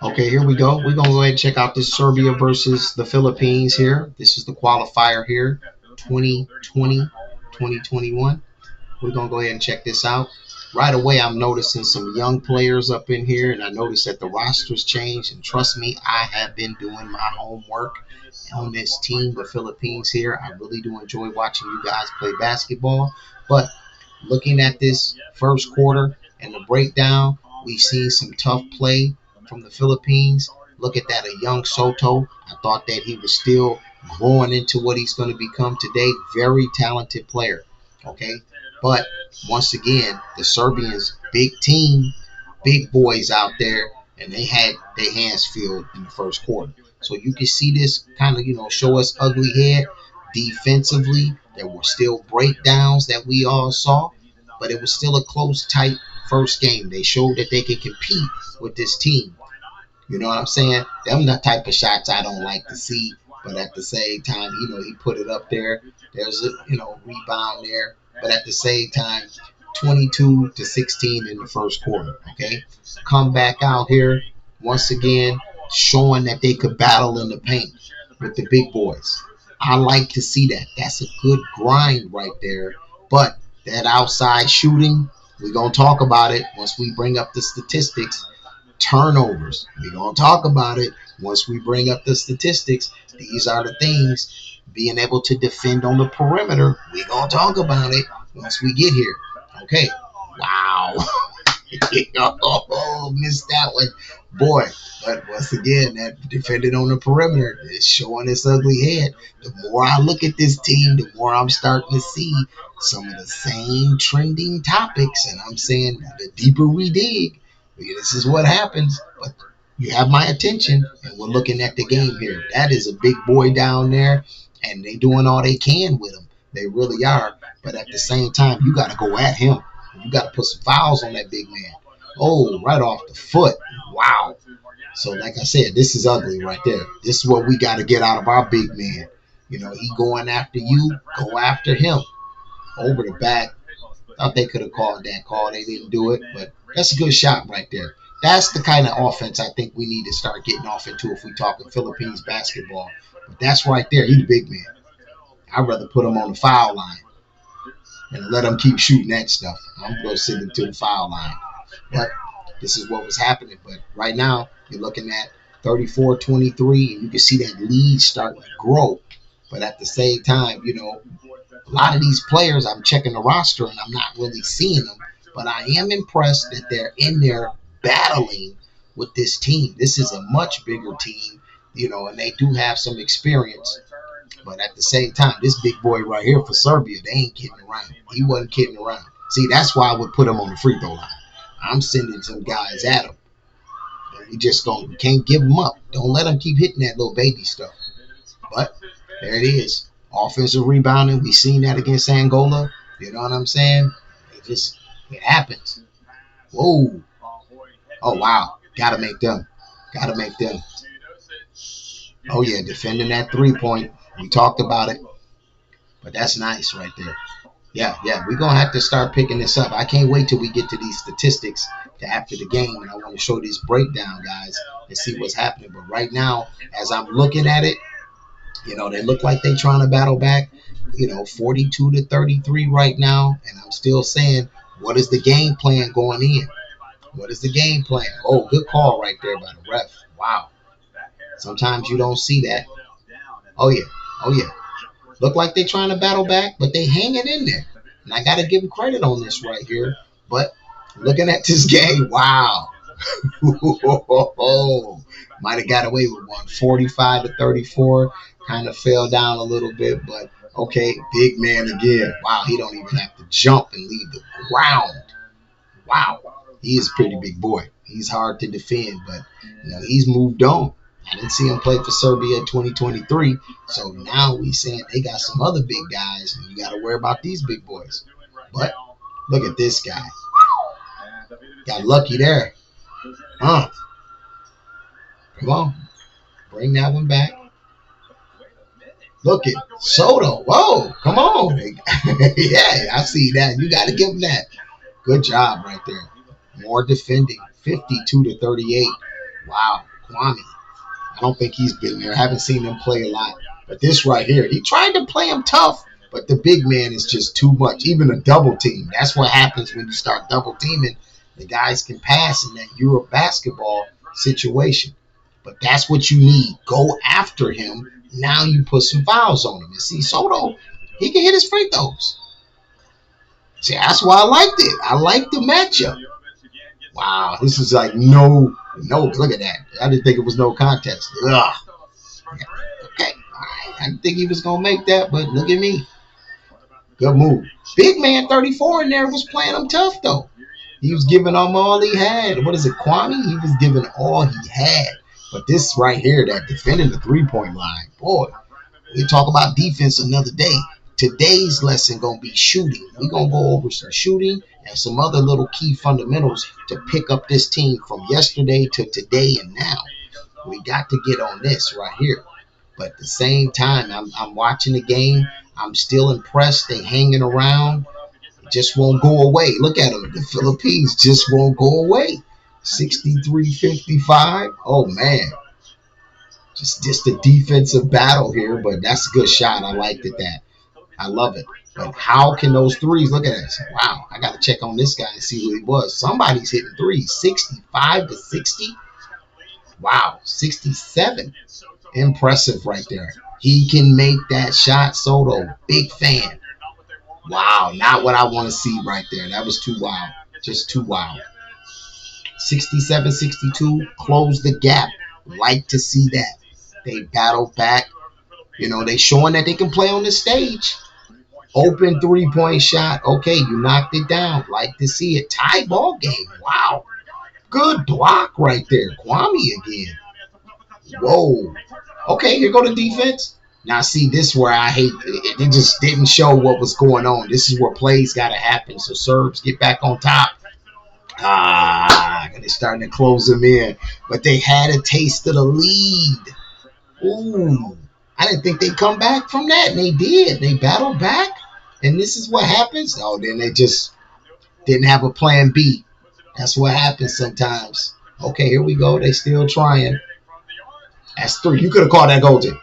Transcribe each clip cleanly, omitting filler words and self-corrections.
Okay, here we go. We're gonna go ahead and check out this Serbia versus the Philippines here. This is the qualifier here, 2020, 2021. We're gonna go ahead and check this out. Right away, I'm noticing some young players up in here, and I noticed that the rosters changed. And trust me, I have been doing my homework on this team, the Philippines here. I really do enjoy watching you guys play basketball. But looking at this first quarter and the breakdown, we've seen some tough play from the Philippines. Look at that, a young Soto. I thought that he was still growing into what he's going to become today. Very talented player. Okay. But once again, the Serbians, big team, big boys out there, and they had their hands filled in the first quarter. So you can see this kind of, show us ugly head defensively. There were still breakdowns that we all saw, but it was still a close, tight first game. They showed that they could compete with this team. You know what I'm saying? Them the type of shots I don't like to see, but at the same time, he put it up there. There's a, rebound there, but at the same time, 22 to 16 in the first quarter. Okay, come back out here once again, showing that they could battle in the paint with the big boys. I like to see that. That's a good grind right there. But that outside shooting, we're gonna talk about it once we bring up the statistics. Turnovers, we're gonna talk about it once we bring up the statistics. These are the things. Being able to defend on the perimeter, we're gonna talk about it once we get here. Okay. Wow. Oh, missed that one. Boy, but once again, that defending on the perimeter is showing its ugly head. The more I look at this team, the more I'm starting to see some of the same trending topics. And I'm saying the deeper we dig, this is what happens. But you have my attention, and we're looking at the game here. That is a big boy down there, and they doing all they can with him. They really are. But at the same time, you got to go at him. You got to put some fouls on that big man. Oh, right off the foot. Wow. So, like I said, this is ugly right there. This is what we got to get out of our big man. He going after you, go after him. Over the back. Thought they could have called that call. They didn't do it, but that's a good shot right there. That's the kind of offense I think we need to start getting off into if we talking Philippines basketball. But that's right there. He's a big man. I'd rather put him on the foul line and let him keep shooting that stuff. I'm going to send him to the foul line. But this is what was happening. But right now, you're looking at 34-23, and you can see that lead starting to grow. But at the same time, a lot of these players, I'm checking the roster, and I'm not really seeing them. But I am impressed that they're in there battling with this team. This is a much bigger team, and they do have some experience. But at the same time, this big boy right here for Serbia, they ain't kidding around. He wasn't kidding around. See, that's why I would put him on the free throw line. I'm sending some guys at him. And we can't give him up. Don't let him keep hitting that little baby stuff. But there it is. Offensive rebounding. We seen that against Angola. You know what I'm saying? It happens. Whoa. Oh, wow. Gotta make them. Oh, yeah. Defending that 3-point. We talked about it. But that's nice right there. Yeah. We're going to have to start picking this up. I can't wait till we get to these statistics after the game. And I want to show this breakdown, guys, and see what's happening. But right now, as I'm looking at it, they look like they're trying to battle back, 42-33 right now. And I'm still saying, what is the game plan going in? What is the game plan? Oh, good call right there by the ref. Wow. Sometimes you don't see that. Oh, yeah. Look like they're trying to battle back, but they hanging in there. And I got to give them credit on this right here. But looking at this game, wow. Might have got away with one. 45-34. Kind of fell down a little bit, but okay. Big man again. Wow, he don't even have to jump and leave the ground. Wow. He is a pretty big boy. He's hard to defend, but he's moved on. I didn't see him play for Serbia in 2023. So now we saying they got some other big guys, and you got to worry about these big boys. But look at this guy. Got lucky there. Come on. Bring that one back. Look at Soto. Whoa, come on. Yeah, I see that. You got to give him that. Good job right there. More defending. 52-38. Wow. Kwame. I don't think he's been there. I haven't seen him play a lot. But this right here, he tried to play him tough, but the big man is just too much. Even a double team. That's what happens when you start double teaming. The guys can pass in that Euro basketball situation. But that's what you need. Go after him. Now you put some fouls on him. And see, Soto, he can hit his free throws. See, that's why I liked it. I liked the matchup. Wow, this is like no, look at that. I didn't think it was no contest. Ugh. Yeah. Okay, I didn't think he was going to make that, but look at me. Good move. Big man 34 in there was playing him tough, though. He was giving him all he had. What is it, Kwame? He was giving all he had. But this right here, that defending the three-point line, boy, we talk about defense another day. Today's lesson going to be shooting. We're going to go over some shooting and some other little key fundamentals to pick up this team from yesterday to today and now. We got to get on this right here. But at the same time, I'm watching the game. I'm still impressed. They hanging around. It just won't go away. Look at them. The Philippines just won't go away. 63-55. Oh, man. Just a defensive battle here, but that's a good shot. I liked it that. I love it. But how can those threes, look at that. Wow, I got to check on this guy and see who he was. Somebody's hitting threes. 65-60. Wow, 67. Impressive right there. He can make that shot, Soto. Big fan. Wow, not what I want to see right there. That was too wild. Just too wild. 67-62, close the gap. Like to see that. They battled back. You know, they showing that they can play on the stage. Open three-point shot. Okay, you knocked it down. Like to see it. Tie ball game. Wow. Good block right there. Kwame again. Whoa. Okay, here go the defense. Now, see, this is where I hate it. It just didn't show what was going on. This is where plays got to happen. So Serbs get back on top. They're starting to close them in. But they had a taste of the lead. Ooh. I didn't think they'd come back from that, and they did. They battled back, and this is what happens. Oh, then they just didn't have a plan B. That's what happens sometimes. Okay, here we go. They still trying. That's 3. You could have called that goaltend.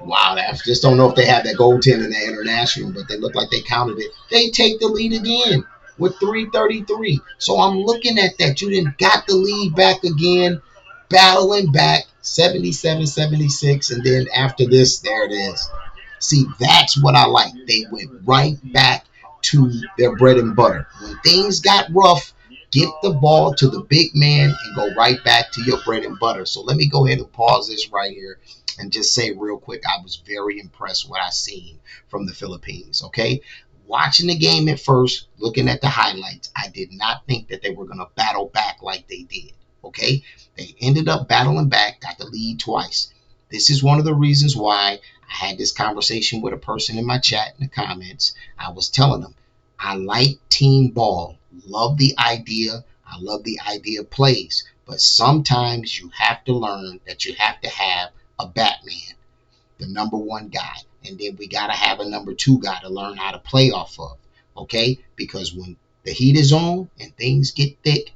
Wow, I just don't know if they have that goaltend in the international, but they look like they counted it. They take the lead again with 3:33. So I'm looking at that. You didn't got the lead back again, battling back, 77-76, and then after this, there it is. See, that's what I like. They went right back to their bread and butter. When things got rough, get the ball to the big man and go right back to your bread and butter. So let me go ahead and pause this right here and just say real quick, I was very impressed with what I seen from the Philippines, okay? Watching the game at first, looking at the highlights, I did not think that they were going to battle back like they did, okay? They ended up battling back, got the lead twice. This is one of the reasons why I had this conversation with a person in my chat in the comments. I was telling them, I like team ball. Love the idea. I love the idea of plays. But sometimes you have to learn that you have to have a Batman, the number 1 guy. And then we got to have a number 2 guy to learn how to play off of. Okay? Because when the heat is on and things get thick,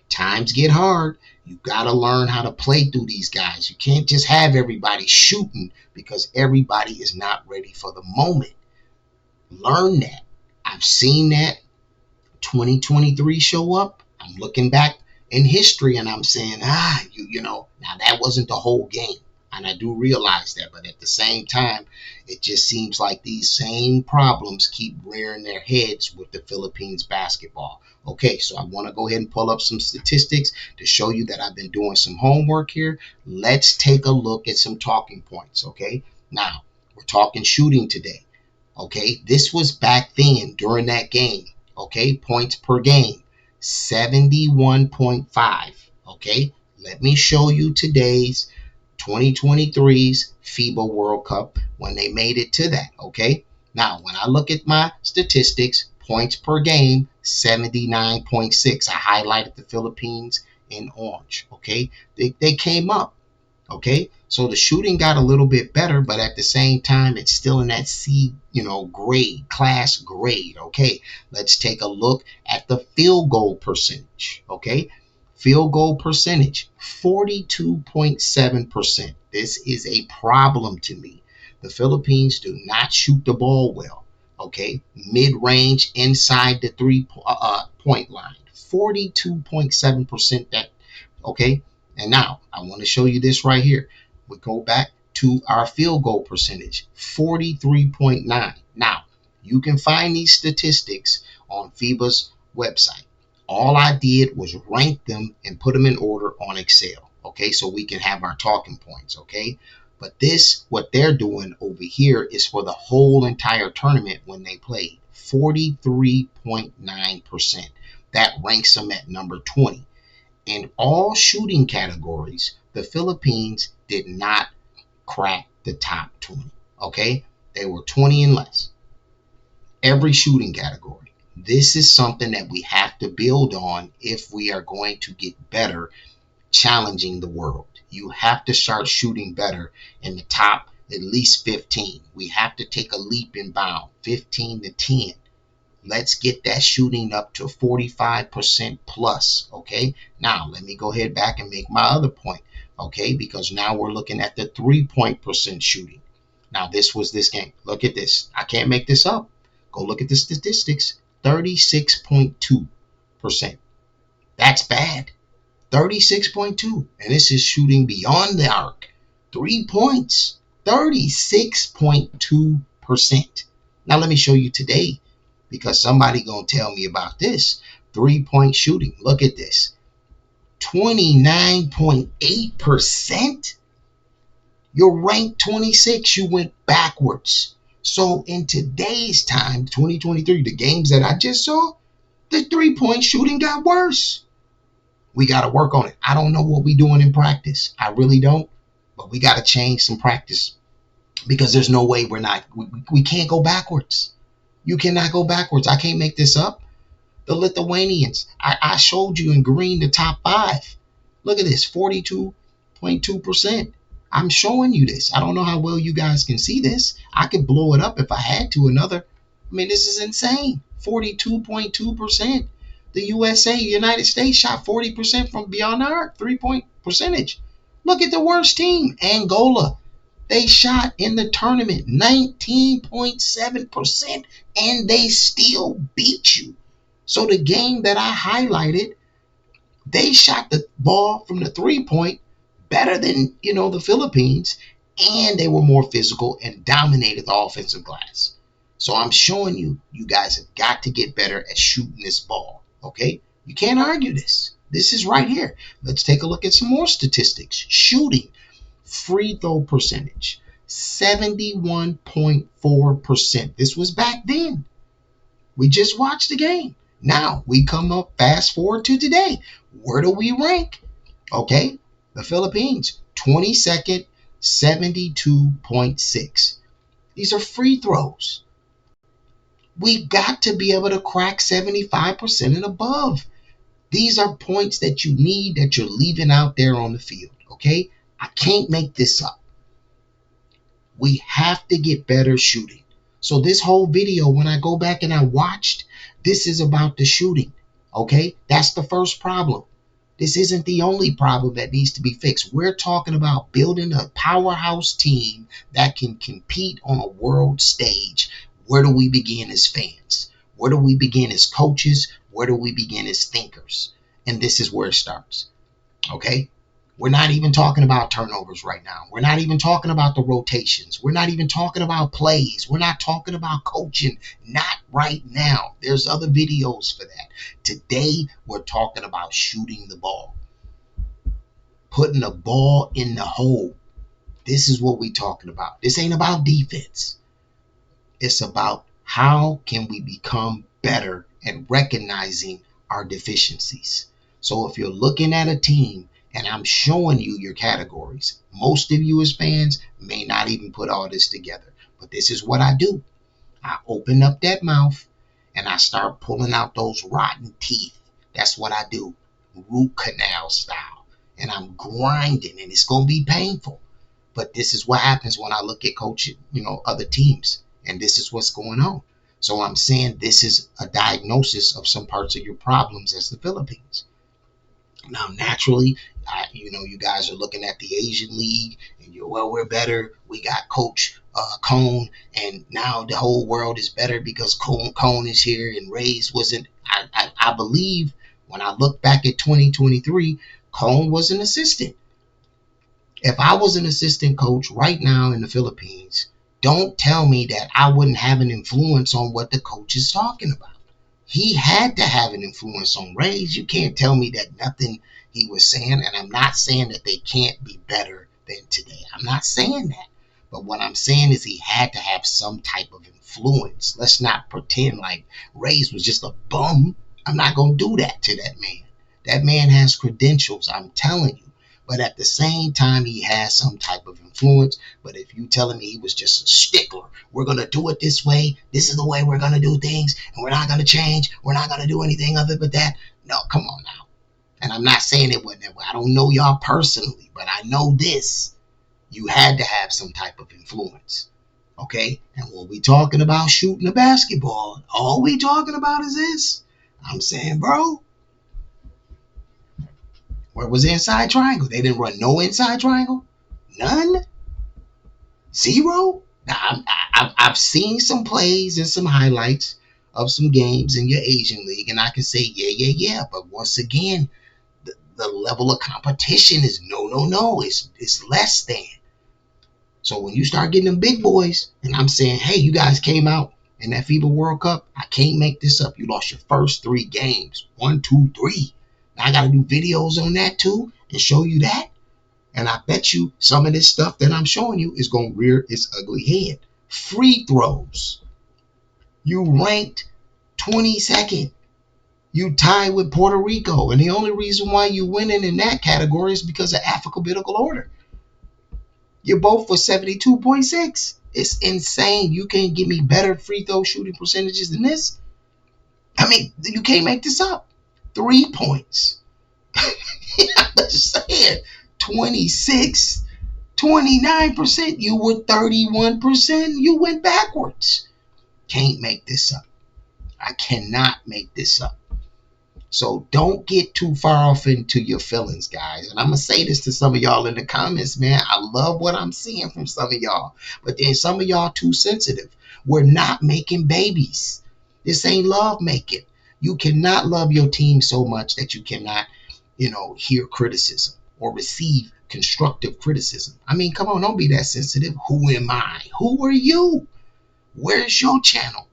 times get hard, you got to learn how to play through these guys. You can't just have everybody shooting because everybody is not ready for the moment. Learn that. I've seen that 2023 show up. I'm looking back in history and I'm saying, you know, now that wasn't the whole game. And I do realize that. But at the same time, it just seems like these same problems keep rearing their heads with the Philippines basketball. Okay, so I want to go ahead and pull up some statistics to show you that I've been doing some homework here. Let's take a look at some talking points, okay? Now, we're talking shooting today, okay? This was back then during that game, okay? Points per game, 71.5, okay? Let me show you today's 2023's Fiba World Cup when they made it to that, okay? Now, when I look at my statistics, points per game, 79.6. I highlighted the Philippines in orange, okay? They came up, okay? So the shooting got a little bit better, but at the same time, it's still in that C, grade, class grade, okay? Let's take a look at the field goal percentage, okay? Field goal percentage, 42.7%. This is a problem to me. The Philippines do not shoot the ball well. Okay, mid-range inside the three-point line, 42.7%. That okay. And now I want to show you this right here. We go back to our field goal percentage, 43.9. Now you can find these statistics on Fiba's website. All I did was rank them and put them in order on Excel. Okay, so we can have our talking points. Okay, but this, what they're doing over here, is for the whole entire tournament when they played, 43.9%. That ranks them at number 20. In all shooting categories, the Philippines did not crack the top 20. Okay, they were 20 and less. Every shooting category. This is something that we have to build on if we are going to get better challenging the world. You have to start shooting better in the top at least 15. We have to take a leap and bound, 15 to 10. Let's get that shooting up to 45% plus. Okay, now let me go ahead back and make my other point. Okay, because now we're looking at the 3-point percent shooting. Now this was this game. Look at this. I can't make this up. Go look at the statistics. 36.2%. That's bad. 36.2. And this is shooting beyond the arc. 3 points. 36.2%. Now let me show you today, because somebody gonna tell me about this. 3-point shooting. Look at this. 29.8%. You're ranked 26. You went backwards. So in today's time, 2023, the games that I just saw, the 3-point shooting got worse. We got to work on it. I don't know what we're doing in practice. I really don't. But we got to change some practice, because there's no way we can't go backwards. You cannot go backwards. I can't make this up. The Lithuanians, I showed you in green the top 5. Look at this, 42.2%. I'm showing you this. I don't know how well you guys can see this. I could blow it up if I had to another. I mean, this is insane. 42.2%. The USA, United States, shot 40% from beyond the arc, 3-point percentage. Look at the worst team, Angola. They shot in the tournament 19.7%, and they still beat you. So the game that I highlighted, they shot the ball from the 3-point better than, the Philippines, and they were more physical and dominated the offensive glass. So I'm showing you, you guys have got to get better at shooting this ball. Okay? You can't argue this. This is right here. Let's take a look at some more statistics. Shooting. Free throw percentage, 71.4%. This was back then. We just watched the game. Now we come up, fast forward to today. Where do we rank? Okay, the Philippines, 22nd, 72.6. These are free throws. We got to be able to crack 75% and above. These are points that you need, that you're leaving out there on the field. Okay, I can't make this up. We have to get better shooting. So this whole video, when I go back and I watched, this is about the shooting. Okay, that's the first problem. This isn't the only problem that needs to be fixed. We're talking about building a powerhouse team that can compete on a world stage. Where do we begin as fans? Where do we begin as coaches? Where do we begin as thinkers? And this is where it starts. Okay? We're not even talking about turnovers right now. We're not even talking about the rotations. We're not even talking about plays. We're not talking about coaching. Not right now. There's other videos for that. Today, we're talking about shooting the ball. Putting the ball in the hole. This is what we're talking about. This ain't about defense. It's about how can we become better at recognizing our deficiencies. So if you're looking at a team, and I'm showing you your categories, most of you as fans may not even put all this together. But this is what I do. I open up that mouth and I start pulling out those rotten teeth. That's what I do. Root canal style. And I'm grinding, and it's going to be painful. But this is what happens when I look at coaching, other teams. And this is what's going on. So I'm saying this is a diagnosis of some parts of your problems as the Philippines. Now, naturally, you guys are looking at the Asian League, and we're better. We got Coach Cone, and now the whole world is better because Cone is here, and Ray's wasn't. I believe when I look back at 2023, Cone was an assistant. If I was an assistant coach right now in the Philippines, don't tell me that I wouldn't have an influence on what the coach is talking about. He had to have an influence on Rays. You can't tell me that nothing he was saying, and I'm not saying that they can't be better than today. I'm not saying that. But what I'm saying is he had to have some type of influence. Let's not pretend like Rays was just a bum. I'm not going to do that to that man. That man has credentials, I'm telling you. But at the same time, he has some type of influence. But if you telling me he was just a stickler, we're going to do it this way. This is the way we're going to do things. And we're not going to change. We're not going to do anything other but that. No, come on now. And I'm not saying it wasn't that way. I don't know y'all personally, but I know this. You had to have some type of influence. Okay? And when we talking about shooting a basketball, all we talking about is this. I'm saying, bro, where was the inside triangle? They didn't run no inside triangle? None? Zero? Now, I've seen some plays and some highlights of some games in your Asian League, and I can say, yeah. But once again, the level of competition is no. It's less than. So when you start getting them big boys, and I'm saying, hey, you guys came out in that FIBA World Cup, I can't make this up. You lost your first 3 games. 1, 2, 3. Now I got to do videos on that too and show you that. And I bet you some of this stuff that I'm showing you is going to rear its ugly head. Free throws. You ranked 22nd. You tied with Puerto Rico. And the only reason why you winning in that category is because of alphabetical order. You're both for 72.6. It's insane. You can't give me better free throw shooting percentages than this. I mean, you can't make this up. 3 points. I'm just saying. 26, 29%. You were 31%. You went backwards. Can't make this up. I cannot make this up. So don't get too far off into your feelings, guys. And I'm going to say this to some of y'all in the comments, man. I love what I'm seeing from some of y'all. But then some of y'all too sensitive. We're not making babies. This ain't love making. You cannot love your team so much that you cannot, hear criticism or receive constructive criticism. I mean, come on, don't be that sensitive. Who am I? Who are you? Where's your channel?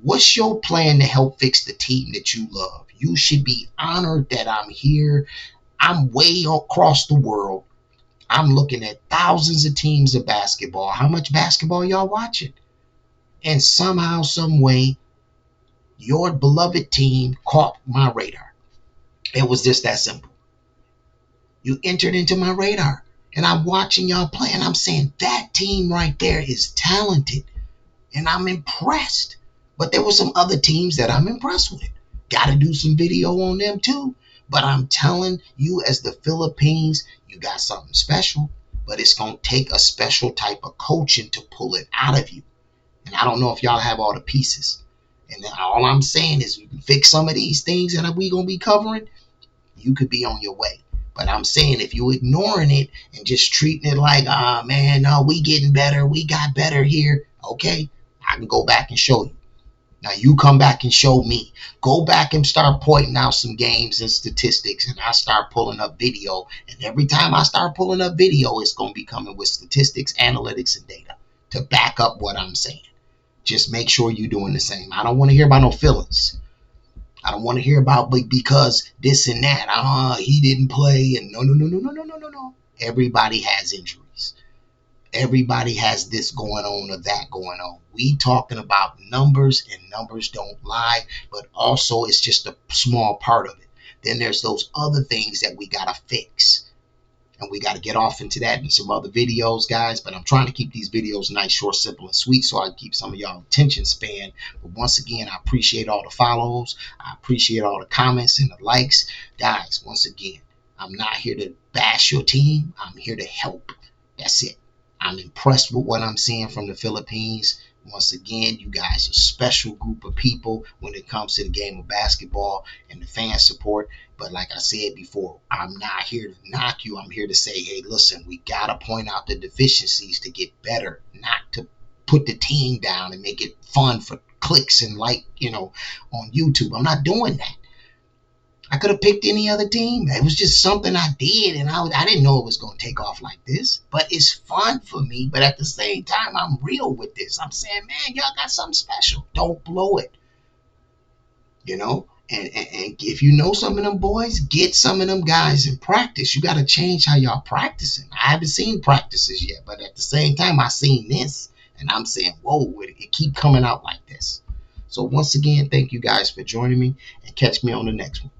What's your plan to help fix the team that you love? You should be honored that I'm here. I'm way across the world. I'm looking at thousands of teams of basketball. How much basketball y'all watching? And somehow, some way, your beloved team caught my radar. It was just that simple. You entered into my radar. And I'm watching y'all play, and I'm saying that team right there is talented. And I'm impressed. But there were some other teams that I'm impressed with. Got to do some video on them too. But I'm telling you, as the Philippines, you got something special. But it's going to take a special type of coaching to pull it out of you. And I don't know if y'all have all the pieces. And then all I'm saying is you can fix some of these things that we going to be covering. You could be on your way. But I'm saying if you ignoring it and just treating it like, man, no, we getting better. We got better here. Okay, I can go back and show you. Now you come back and show me. Go back and start pointing out some games and statistics, and I start pulling up video. And every time I start pulling up video, it's going to be coming with statistics, analytics, and data to back up what I'm saying. Just make sure you're doing the same. I don't want to hear about no feelings. I don't want to hear about because this and that. He didn't play. And no. Everybody has injuries. Everybody has this going on or that going on. We talking about numbers, and numbers don't lie, but also it's just a small part of it. Then there's those other things that we got to fix. And we got to get off into that in some other videos, guys. But I'm trying to keep these videos nice, short, simple, and sweet so I can keep some of y'all attention span. But once again, I appreciate all the follows. I appreciate all the comments and the likes. Guys, once again, I'm not here to bash your team. I'm here to help. That's it. I'm impressed with what I'm seeing from the Philippines. Once again, you guys are a special group of people when it comes to the game of basketball and the fan support. But like I said before, I'm not here to knock you. I'm here to say, hey, listen, we got to point out the deficiencies to get better, not to put the team down and make it fun for clicks and on YouTube. I'm not doing that. I could have picked any other team. It was just something I did, and I didn't know it was going to take off like this. But it's fun for me. But at the same time, I'm real with this. I'm saying, man, y'all got something special. Don't blow it, you know? And if you know some of them boys, get some of them guys in practice. You got to change how y'all practicing. I haven't seen practices yet, but at the same time, I seen this, and I'm saying, whoa, it keep coming out like this. So once again, thank you guys for joining me, and catch me on the next one.